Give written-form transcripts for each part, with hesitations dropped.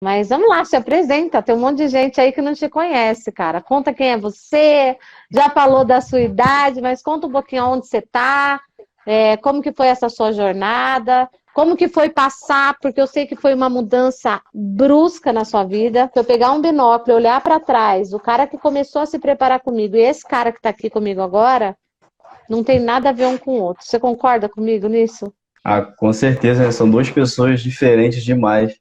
Mas vamos lá, se apresenta. Tem um monte de gente aí que não te conhece, cara. Conta quem é você. Já falou da sua idade, mas conta um pouquinho onde você está, como que foi essa sua jornada, como que foi passar, porque eu sei que foi uma mudança brusca na sua vida. Se eu pegar um binóculo, olhar para trás, o cara que começou a se preparar comigo e esse cara que está aqui comigo agora, não tem nada a ver um com o outro. Você concorda comigo nisso? Ah, com certeza, né? São duas pessoas diferentes demais.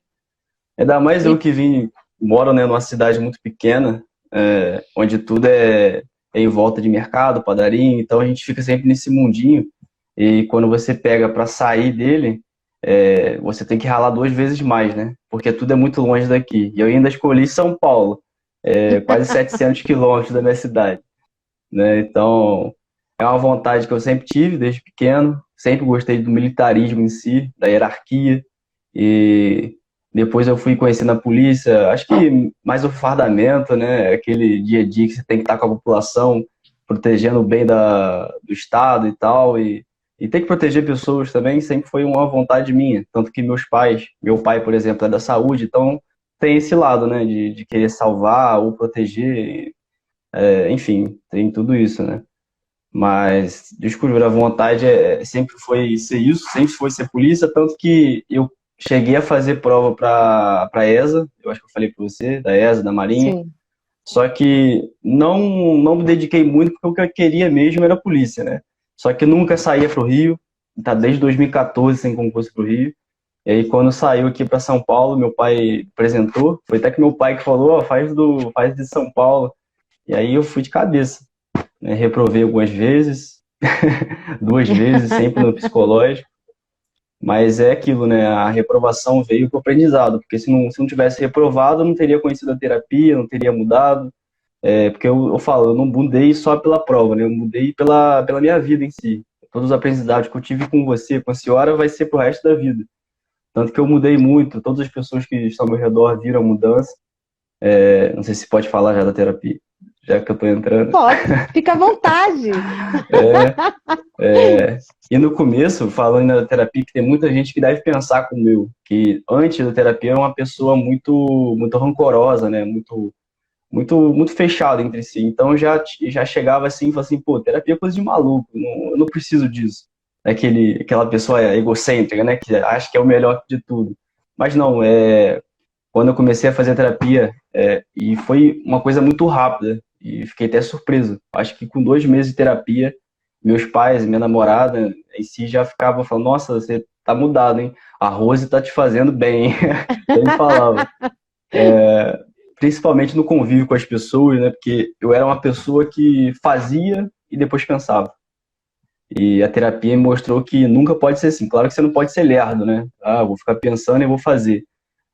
Ainda mais eu E que moro, né, numa cidade muito pequena, onde tudo é em volta de mercado, padaria, então a gente fica sempre nesse mundinho. E quando você pega para sair dele, você tem que ralar duas vezes mais, né? Porque tudo é muito longe daqui. E eu ainda escolhi São Paulo, quase 700 quilômetros da minha cidade, né? Então, é uma vontade que eu sempre tive desde pequeno, sempre gostei do militarismo em si, da hierarquia, e depois eu fui conhecendo a polícia, acho que mais o fardamento, né? Aquele dia a dia que você tem que estar com a população, protegendo o bem do Estado e tal, e ter que proteger pessoas também sempre foi uma vontade minha, tanto que meu pai, por exemplo, é da saúde, então tem esse lado, né, de querer salvar ou proteger, enfim, tem tudo isso, né? Mas, desculpa, a vontade sempre foi ser isso, sempre foi ser polícia, tanto que eu cheguei a fazer prova para ESA, eu acho que eu falei para você, da ESA, da Marinha, sim. só que não me dediquei muito, porque o que eu queria mesmo era polícia, né? Só que nunca saía para o Rio, tá desde 2014 sem concurso para o Rio, e aí quando saiu aqui para São Paulo, meu pai apresentou, foi até que meu pai que falou, ó, faz de São Paulo, e aí eu fui de cabeça, né? Reprovei algumas vezes, duas vezes, sempre no psicológico, mas é aquilo, né? A reprovação veio com o aprendizado, porque se não tivesse reprovado, eu não teria conhecido a terapia, não teria mudado, porque eu falo, eu não mudei só pela prova, né? Eu mudei pela minha vida em si. Todos os aprendizados que eu tive com você, com a senhora, vai ser pro resto da vida. Tanto que eu mudei muito, todas as pessoas que estão ao meu redor viram a mudança. Não sei se pode falar já da terapia, já que eu tô entrando. Pode, fica à vontade. É, e no começo, falando da terapia, que tem muita gente que deve pensar como eu, que antes da terapia era uma pessoa muito rancorosa, né? Muito fechada entre si. Então já chegava assim e falava assim, pô, terapia é coisa de maluco, eu não preciso disso. Aquela pessoa egocêntrica, né? Que acha que é o melhor de tudo. Mas não, quando eu comecei a fazer terapia, e foi uma coisa muito rápida, e fiquei até surpreso. Acho que com 2 meses de terapia, meus pais, minha namorada em si já ficavam falando, nossa, você tá mudado, hein? A Rose tá te fazendo bem, hein? Sempre falava. Principalmente no convívio com as pessoas, né? Porque eu era uma pessoa que fazia e depois pensava. E a terapia me mostrou que nunca pode ser assim. Claro que você não pode ser lerdo, né? Ah, vou ficar pensando e vou fazer.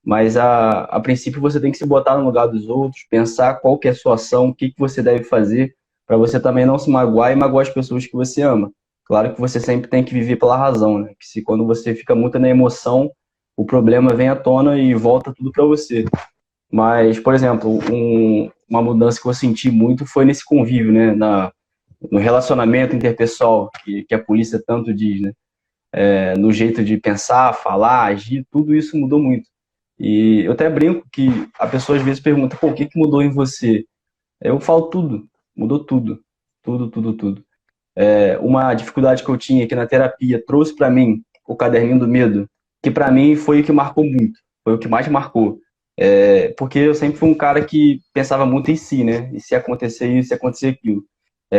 Mas a princípio você tem que se botar no lugar dos outros, pensar qual que é a sua ação, o que que você deve fazer, para você também não se magoar e magoar as pessoas que você ama. Claro que você sempre tem que viver pela razão, né? Que se quando você fica muito na emoção, o problema vem à tona e volta tudo para você. Mas, por exemplo, uma mudança que eu senti muito foi nesse convívio, né? No relacionamento interpessoal, que a polícia tanto diz, né? No jeito de pensar, falar, agir, tudo isso mudou muito. E eu até brinco que a pessoa às vezes pergunta, pô, o que que mudou em você? Eu falo tudo, mudou tudo, tudo, tudo, tudo. Uma dificuldade que eu tinha aqui na terapia trouxe para mim o caderninho do medo, que para mim foi o que marcou muito, foi o que mais marcou. Porque eu sempre fui um cara que pensava muito em si, né? E se acontecer isso, se acontecer aquilo.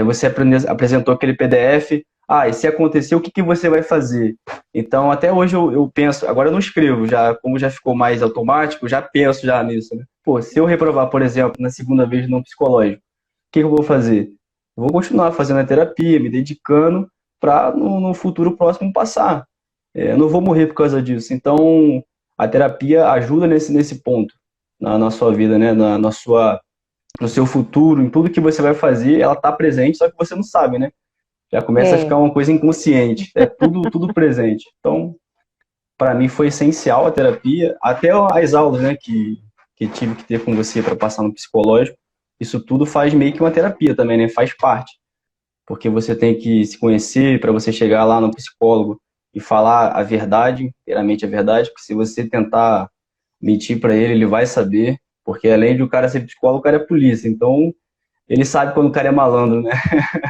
Você apresentou aquele PDF, e se acontecer, o que que você vai fazer? Então, até hoje eu penso, agora eu não escrevo, já, como já ficou mais automático, já penso já nisso, né? Pô, se eu reprovar, por exemplo, na segunda vez no psicológico, o que que eu vou fazer? Eu vou continuar fazendo a terapia, me dedicando para no futuro próximo passar. Eu não vou morrer por causa disso. Então, a terapia ajuda nesse ponto na sua vida, né? No seu futuro, em tudo que você vai fazer, ela está presente, só que você não sabe, né? Já começa a ficar É. uma coisa inconsciente, é tudo presente. Então, para mim foi essencial a terapia, até as aulas, né, que tive que ter com você para passar no psicológico. Isso tudo faz meio que uma terapia também, né? Faz parte, porque você tem que se conhecer para você chegar lá no psicólogo e falar a verdade, inteiramente a verdade, porque se você tentar mentir pra ele, ele vai saber, porque além de o cara ser psicólogo, o cara é polícia, então ele sabe quando o cara é malandro, né?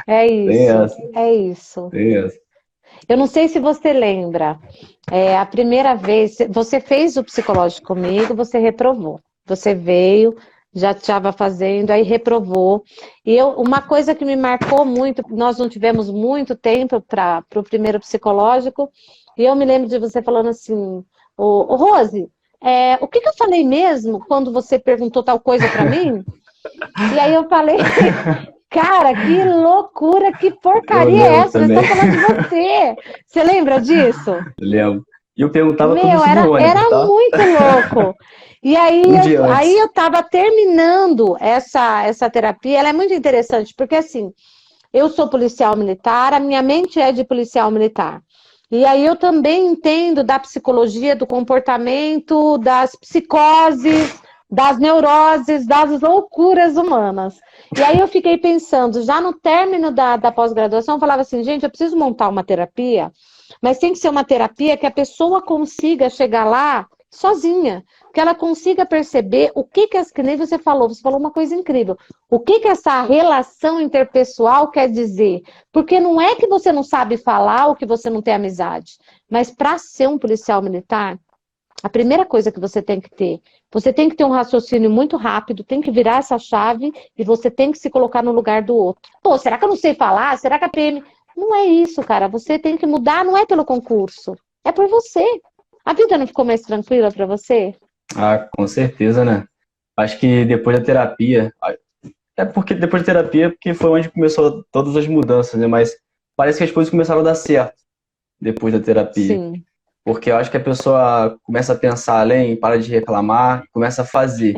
É Tem isso, essa, é isso. tem essa. Eu não sei se você lembra, a primeira vez, você fez o psicológico comigo, você reprovou. Você veio, já estava fazendo, aí reprovou. Uma coisa que me marcou muito, nós não tivemos muito tempo para o primeiro psicológico, e eu me lembro de você falando assim, ô Rose, o que eu falei mesmo quando você perguntou tal coisa para mim? E aí eu falei, cara, que loucura, que Eu porcaria é lembro essa? Nós também, estamos falando de você. Você lembra disso? lembro. E eu perguntava tudo Meu, isso no era ônibus, tá? muito louco. E aí Um dia aí antes. eu estava terminando essa terapia. Ela é muito interessante, porque assim, eu sou policial militar, a minha mente é de policial militar. E aí eu também entendo da psicologia, do comportamento, das psicoses, das neuroses, das loucuras humanas. E aí eu fiquei pensando, já no término da pós-graduação, eu falava assim, gente, eu preciso montar uma terapia, mas tem que ser uma terapia que a pessoa consiga chegar lá sozinha, que ela consiga perceber o que nem você falou uma coisa incrível. O que essa relação interpessoal quer dizer? Porque não é que você não sabe falar ou que você não tem amizade, mas para ser um policial militar, a primeira coisa que você tem que ter um raciocínio muito rápido, tem que virar essa chave e você tem que se colocar no lugar do outro. Pô, será que eu não sei falar? Será que a PM... Não é isso, cara. Você tem que mudar, não é pelo concurso. É por você. A vida não ficou mais tranquila para você? Ah, com certeza, né? Acho que depois da terapia, é porque depois da terapia, porque foi onde começou todas as mudanças, né? Mas parece que as coisas começaram a dar certo depois da terapia. Sim. Porque eu acho que a pessoa começa a pensar além, para de reclamar, começa a fazer.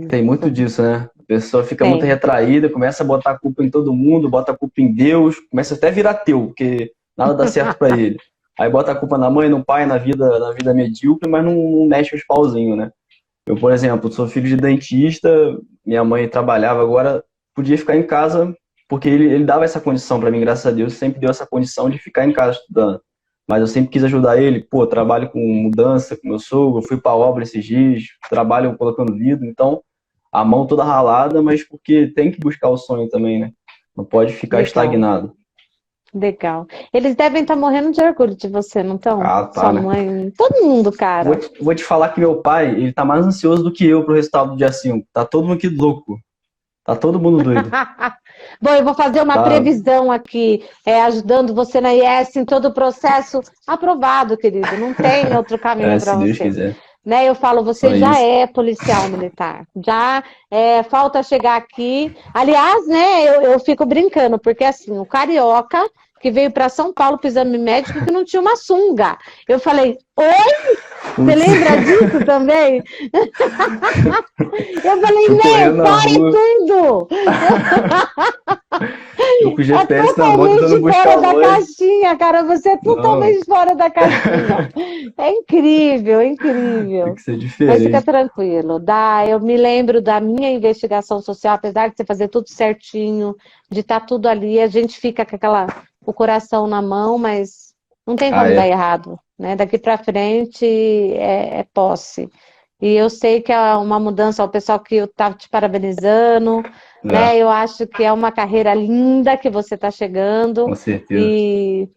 Tem muito disso, né? A pessoa fica muito Tem. retraída, começa a botar a culpa em todo mundo, bota a culpa em Deus, começa até a virar ateu, porque nada dá certo para ele. Aí bota a culpa na mãe, no pai, na vida medíocre, mas não mexe os pauzinhos, né? Eu, por exemplo, sou filho de dentista, minha mãe trabalhava, agora podia ficar em casa, porque ele dava essa condição para mim, graças a Deus, sempre deu essa condição de ficar em casa estudando. Mas eu sempre quis ajudar ele, pô, trabalho com mudança, com meu sogro, fui para obra esses dias, trabalho colocando vidro, então a mão toda ralada, mas porque tem que buscar o sonho também, né? Não pode ficar Legal. estagnado. Legal. Eles devem estar morrendo de orgulho de você, não estão? Ah, Sua tá, né? mãe, todo mundo, cara. Vou te falar que meu pai, ele tá mais ansioso do que eu pro resultado do dia 5. Tá todo mundo aqui louco. Tá todo mundo doido. Bom, eu vou fazer uma Tá, previsão aqui, ajudando você na IES em todo o processo. Aprovado, querido. Não tem outro caminho se para Deus você. quiser. Né? Eu falo, Só você já isso. é policial militar. Já falta chegar aqui. Aliás, né? Eu fico brincando, porque assim, o carioca que veio para São Paulo pisando em médico que não tinha uma sunga. Eu falei, oi? Você Putz, lembra disso também? Eu falei, fui meu, correndo na para rua, tudo! eu com o É GPS na mão tentando totalmente buscar fora a da mãe. caixinha, cara. Você é Não, totalmente fora da caixinha. É incrível, é tem incrível. que ser Mas fica diferente. tranquilo. Eu me lembro da minha investigação social, apesar de você fazer tudo certinho, de estar tudo ali, a gente fica com o coração na mão, mas não tem Ah, como dar é. errado, né? Daqui para frente é posse. E eu sei que é uma mudança, o pessoal que eu estava te parabenizando, É, né? Eu acho que é uma carreira linda que você está chegando com certeza. e,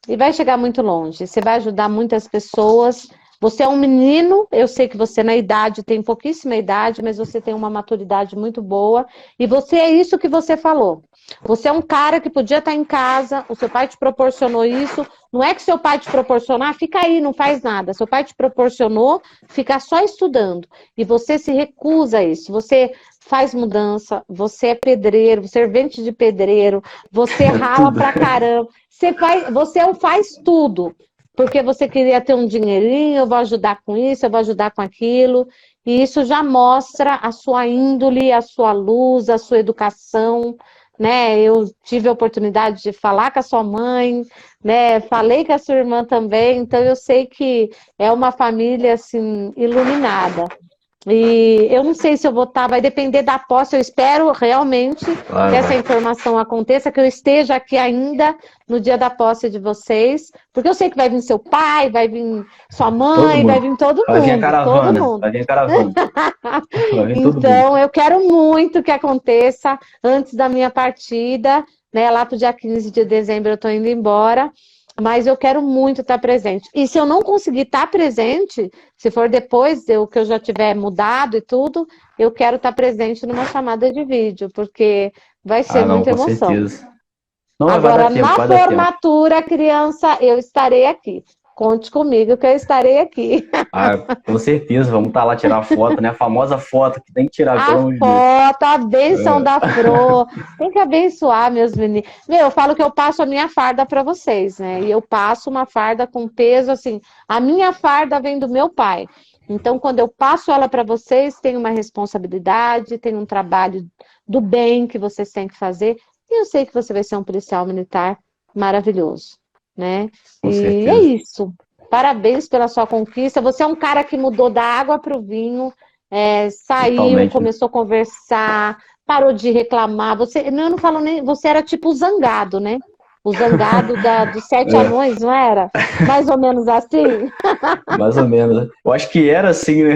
e vai chegar muito longe. Você vai ajudar muitas pessoas. Você é um menino, eu sei que você na idade tem pouquíssima idade, mas você tem uma maturidade muito boa. E você é isso que você falou. Você é um cara que podia estar em casa, o seu pai te proporcionou isso. Não é que seu pai te proporcionar, fica aí, não faz nada. Seu pai te proporcionou ficar só estudando. E você se recusa a isso. Você faz mudança, você é pedreiro, servente de pedreiro, você rala Tudo. pra caramba. Você faz tudo. Porque você queria ter um dinheirinho, eu vou ajudar com isso, eu vou ajudar com aquilo. E isso já mostra a sua índole, a sua luz, a sua educação, né? Eu tive a oportunidade de falar com a sua mãe, né? Falei com a sua irmã também, então eu sei que é uma família assim iluminada. E eu não sei se eu vou estar, vai depender da posse. Eu espero realmente Claro, que essa vai. informação aconteça, que eu esteja aqui ainda no dia da posse de vocês, porque eu sei que vai vir seu pai, vai vir sua Todo mãe, vai mundo. vir todo Vai vir a mundo, todo caravana. mundo. Vai vir a caravana. Vai vir todo mundo. Então, eu quero muito que aconteça antes da minha partida, né? Lá para o dia 15 de dezembro eu estou indo embora, mas eu quero muito estar presente. E se eu não conseguir estar presente, se for depois que eu já tiver mudado e tudo, eu quero estar presente numa chamada de vídeo, porque vai ser Ah, não, muita com emoção. certeza. Não, mas vai dar Agora, tempo, na vai dar tempo. formatura, criança, eu estarei aqui. Conte comigo que eu estarei aqui. Ah, com certeza, vamos estar lá tirar foto, né? A famosa foto que tem que tirar, pelo A amor de Deus. foto, a bênção É, da Fro. Tem que abençoar, meus meninos. Meu, eu falo que eu passo a minha farda para vocês, né? E eu passo uma farda com peso, assim. A minha farda vem do meu pai. Então, quando eu passo ela para vocês, tem uma responsabilidade, tem um trabalho do bem que vocês têm que fazer. E eu sei que você vai ser um policial militar maravilhoso, né? com E é certeza. isso. Parabéns pela sua conquista. Você é um cara que mudou da água para o vinho. Saiu, Totalmente, né? começou a conversar, parou de reclamar. Você, eu não falo nem, você era tipo o zangado, né? O zangado dos sete É, anões, não era? Mais ou menos assim? mais ou menos. Eu acho que era assim, né?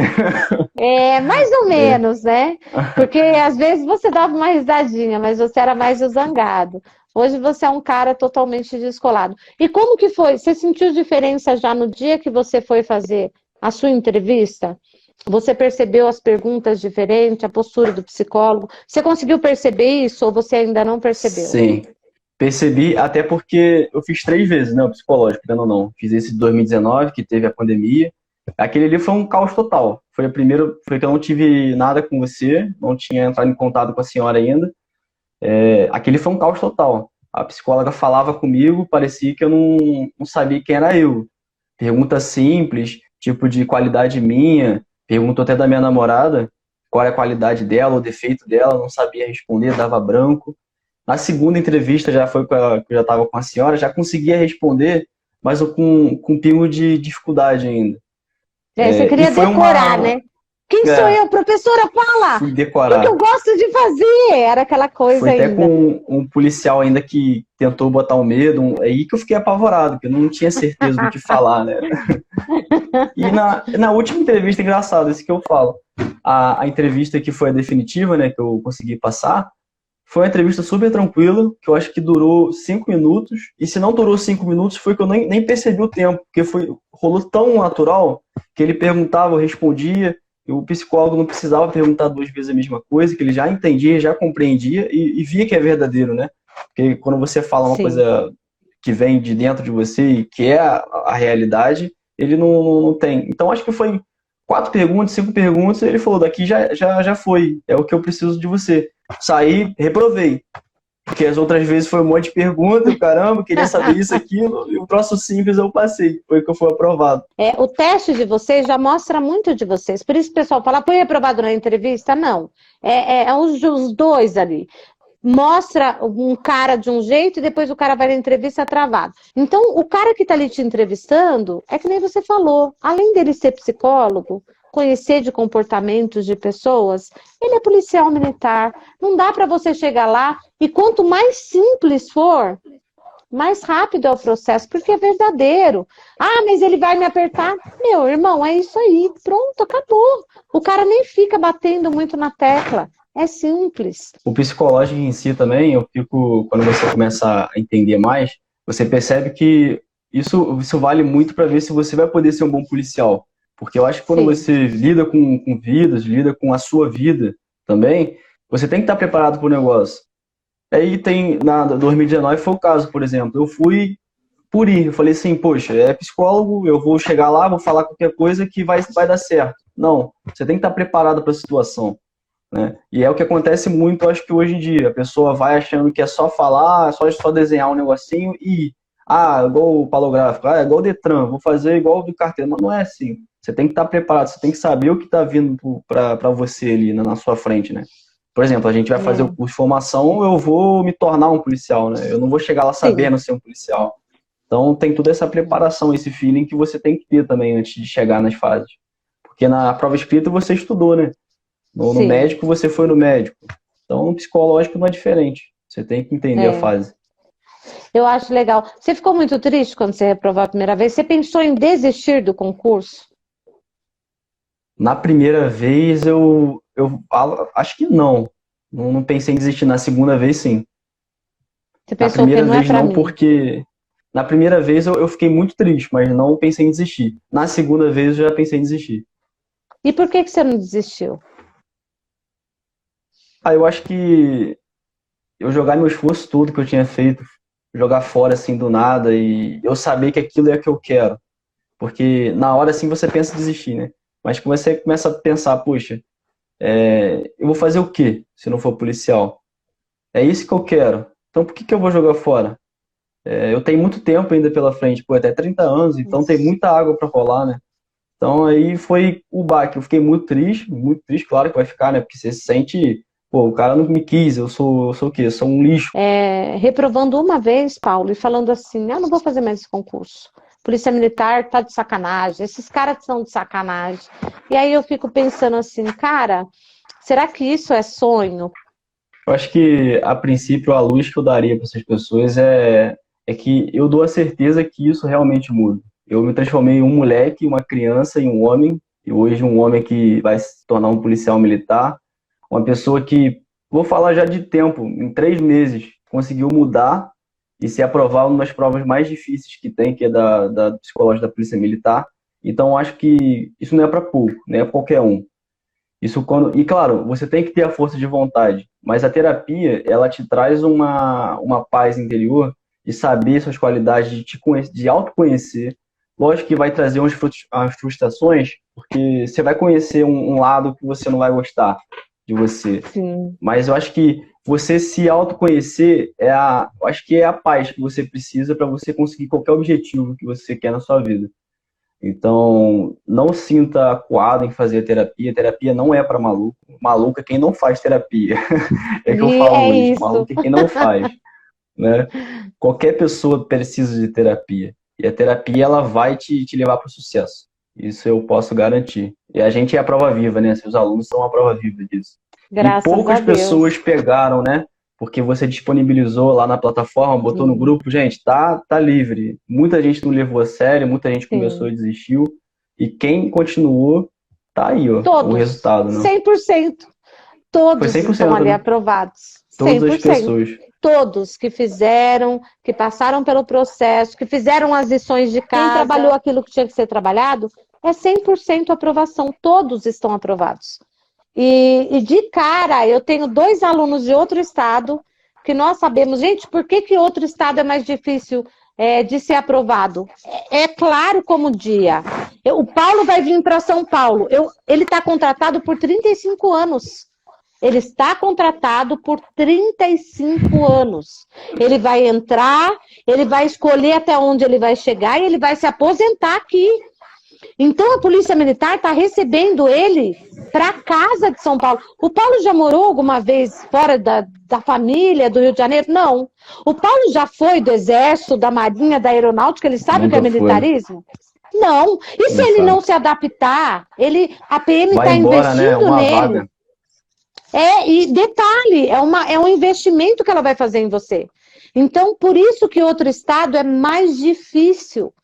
Mais ou É. menos, né? Porque às vezes você dava uma risadinha, mas você era mais o zangado. Hoje você é um cara totalmente descolado. E como que foi? Você sentiu diferença já no dia que você foi fazer a sua entrevista? Você percebeu as perguntas diferentes, a postura do psicólogo? Você conseguiu perceber isso ou você ainda não percebeu? Sim, percebi, até porque eu fiz 3 vezes, né? O psicológico, vendo ou não. Fiz esse de 2019, que teve a pandemia. Aquele ali foi um caos total. Foi a primeira, foi que eu não tive nada com você, não tinha entrado em contato com a senhora ainda. Aquele foi um caos total. A psicóloga falava comigo, parecia que eu não sabia quem era eu. Pergunta simples, tipo de qualidade minha, perguntou até da minha namorada, qual é a qualidade dela, o defeito dela, não sabia responder, dava branco. Na segunda entrevista já foi que eu já estava com a senhora, já conseguia responder, mas eu com um pingo de dificuldade ainda. Você E queria foi decorar, né? Quem sou é, eu, professora? Fala! fui O que eu decorar. gosto de fazer? Era aquela Foi coisa até ainda. com um policial ainda que tentou botar um medo, é aí que eu fiquei apavorado, porque eu não tinha certeza do que falar, né? E na última entrevista, engraçado, isso que eu falo, a entrevista que foi a definitiva, né, que eu consegui passar, foi uma entrevista super tranquila, que eu acho que durou 5 minutos, e se não durou 5 minutos, foi que eu nem percebi o tempo, porque rolou tão natural, que ele perguntava, eu respondia, e o psicólogo não precisava perguntar 2 vezes a mesma coisa, que ele já entendia, já compreendia, e via que é verdadeiro, né? Porque quando você fala uma Sim. coisa que vem de dentro de você, e que é a realidade, ele não tem. Então, acho que foi 4 perguntas, 5 perguntas, e ele falou, daqui já foi, é o que eu preciso de você. Saí, reprovei. Porque as outras vezes foi um monte de pergunta, caramba, queria saber isso, aquilo, e o próximo simples eu passei, foi que eu fui aprovado. O teste de vocês já mostra muito de vocês. Por isso o pessoal fala, foi reprovado na entrevista? Não. É os dois ali. Mostra um cara de um jeito e depois o cara vai na entrevista travado. Então, o cara que está ali te entrevistando, é que nem você falou, além dele ser psicólogo, conhecer de comportamentos de pessoas, ele é policial militar. Não dá para você chegar lá e quanto mais simples for, mais rápido é o processo, porque é verdadeiro. Ah, mas ele vai me apertar. Meu irmão, é isso aí. Pronto, acabou. O cara nem fica batendo muito na tecla. É simples. O psicológico em si também, quando você começa a entender mais, você percebe que isso vale muito para ver se você vai poder ser um bom policial. Porque eu acho que quando Sim. você lida com vidas, lida com a sua vida também, você tem que estar preparado para o negócio. Aí na 2019 foi o caso, por exemplo. Eu fui por ir. Eu falei assim, poxa, é psicólogo, eu vou chegar lá, vou falar qualquer coisa que vai dar certo. Não, você tem que estar preparado para a situação, né? E é o que acontece muito, eu acho que hoje em dia. A pessoa vai achando que é só falar, só desenhar um negocinho e igual o palográfico, é igual o Detran, vou fazer igual o do carteiro. Mas não é assim. Você tem que estar preparado, você tem que saber o que está vindo para você ali na sua frente, né? Por exemplo, a gente vai fazer o curso de formação, eu vou me tornar um policial, né? Eu não vou chegar lá Sim. sabendo ser um policial. Então tem toda essa preparação, esse feeling que você tem que ter também antes de chegar nas fases. Porque na prova escrita você estudou, né? No Sim. médico você foi no médico. Então, no psicológico não é diferente. Você tem que entender a fase. Eu acho legal. Você ficou muito triste quando você reprovou a primeira vez? Você pensou em desistir do concurso? Na primeira vez, eu acho que não. Não pensei em desistir. Na segunda vez, sim. Você Na pensou que primeira não é vez, pra não, mim? porque... Na primeira vez, eu fiquei muito triste, mas não pensei em desistir. Na segunda vez, eu já pensei em desistir. E por que você não desistiu? Eu acho que eu jogar meu esforço todo que eu tinha feito, jogar fora, assim, do nada, e eu saber que aquilo é o que eu quero. Porque na hora, assim, você pensa em desistir, né? Mas quando você começa a pensar, poxa, eu vou fazer o quê se não for policial? É isso que eu quero. Então por que eu vou jogar fora? Eu tenho muito tempo ainda pela frente, pô, até 30 anos, então tem Isso. muita água para rolar, né? Então aí foi o baque. Eu fiquei muito triste, claro que vai ficar, né? Porque você se sente, pô, o cara não me quis, eu sou o quê? Eu sou um lixo. Reprovando uma vez, Paulo, e falando assim, eu não vou fazer mais esse concurso. Polícia Militar tá de sacanagem, esses caras são de sacanagem. E aí eu fico pensando assim, cara, será que isso é sonho? Eu acho que, a princípio, a luz que eu daria para essas pessoas é que eu dou a certeza que isso realmente muda. Eu me transformei em um moleque, uma criança e um homem, e hoje um homem que vai se tornar um policial militar, uma pessoa que, vou falar já de tempo, em 3 meses, conseguiu mudar e se aprovar uma das provas mais difíceis que tem, que é da psicológica da Polícia Militar. Então, acho que isso não é para pouco, não é para qualquer um. Isso quando, e claro, você tem que ter a força de vontade, mas a terapia, ela te traz uma paz interior de saber suas qualidades, de te conhecer, de autoconhecer. Lógico que vai trazer umas frustrações, porque você vai conhecer um lado que você não vai gostar de você. Sim. Mas eu acho que você se autoconhecer eu acho que é a paz que você precisa para você conseguir qualquer objetivo que você quer na sua vida. Então, não sinta acuado em fazer terapia. Terapia não é para maluco. Maluco é quem não faz terapia. É que eu E falo é hoje. isso. Maluco é quem não faz, né? Qualquer pessoa precisa de terapia. E a terapia, ela vai te levar para o sucesso. Isso eu posso garantir. E a gente é a prova viva, né? Seus alunos são a prova viva disso. E Graças a poucas Deus. pessoas pegaram, né? Porque você disponibilizou lá na plataforma, botou no Sim, grupo, gente, tá livre. Muita gente não levou a sério, muita gente começou sim. e desistiu. E quem continuou, tá aí, ó, o Todos, resultado, né? 100%. Foi Todos estão 100%, ali né? aprovados. Todas as 100%. pessoas. Todos que fizeram, que passaram pelo processo, que fizeram as lições de casa, quem trabalhou aquilo que tinha que ser trabalhado, é 100% aprovação. Todos estão aprovados. E de cara, eu tenho 2 alunos de outro estado que nós sabemos, gente, por que outro estado é mais difícil de ser aprovado? É claro como dia. O Paulo vai vir para São Paulo. Ele está contratado por 35 anos. Ele está contratado por 35 anos. Ele vai entrar, ele vai escolher até onde ele vai chegar e ele vai se aposentar aqui. Então a Polícia Militar está recebendo ele para casa de São Paulo. O Paulo já morou alguma vez fora da família do Rio de Janeiro? Não. O Paulo já foi do Exército, da Marinha, da Aeronáutica? Ele sabe o que é Nunca foi. militarismo? Não. E se Não ele não sabe. se adaptar? A PM Vai está embora, né? investindo Uma nele. vaga. E detalhe, é um investimento que ela vai fazer em você. Então, por isso que outro estado é mais difícil.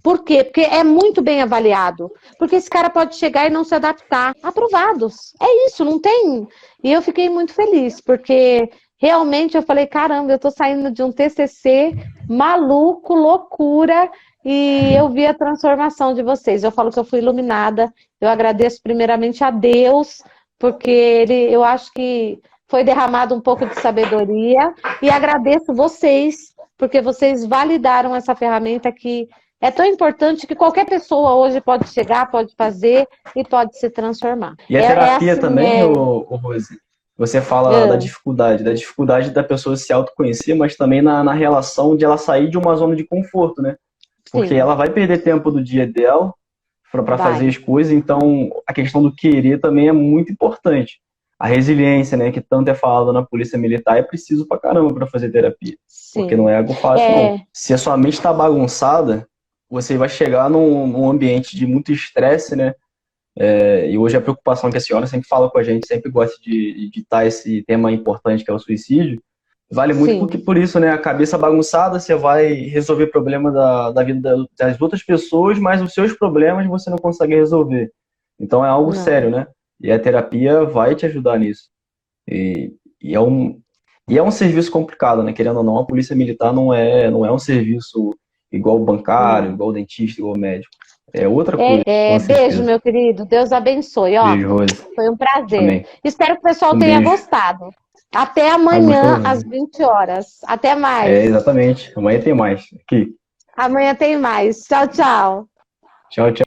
Por quê? Porque é muito bem avaliado. Porque esse cara pode chegar e não se adaptar. Aprovados. É isso, não tem. E eu fiquei muito feliz, porque realmente eu falei, caramba, eu tô saindo de um TCC maluco, loucura, e eu vi a transformação de vocês. Eu falo que eu fui iluminada. Eu agradeço primeiramente a Deus, porque eu acho que foi derramado um pouco de sabedoria, e agradeço vocês, porque vocês validaram essa ferramenta que é tão importante que qualquer pessoa hoje pode chegar, pode fazer e pode se transformar. E a É terapia assim, também, o Rose, você fala é, da dificuldade da pessoa se autoconhecer, mas também na relação de ela sair de uma zona de conforto, né? Porque sim, ela vai perder tempo do dia dela para fazer vai, as coisas, então a questão do querer também é muito importante. A resiliência, né, que tanto é falado na polícia militar, é preciso pra caramba para fazer terapia, porque não sim. é algo fácil, não. É, Se a sua mente está bagunçada, você vai chegar num ambiente de muito estresse, né? E hoje a preocupação que a senhora sempre fala com a gente, sempre gosta de ditar esse tema importante que é o suicídio, vale muito porque Sim. por isso, né? A cabeça bagunçada, você vai resolver problema da vida das outras pessoas, mas os seus problemas você não consegue resolver. Então é algo sério, Não. né? E a terapia vai te ajudar nisso. E, e é um, e é um serviço complicado, né? Querendo ou não, a polícia militar não é um serviço igual o bancário, Não. igual o dentista, igual o médico. É outra coisa, com Beijo, certeza. meu querido. Deus abençoe. Ó, Beijo, Rose. foi um prazer. Amém. Espero que o pessoal Um tenha beijo. gostado. Até Ah, gostou? amanhã, às 20 horas. Até mais. Exatamente. Amanhã tem mais. Aqui. Amanhã tem mais. Tchau, tchau. Tchau, tchau.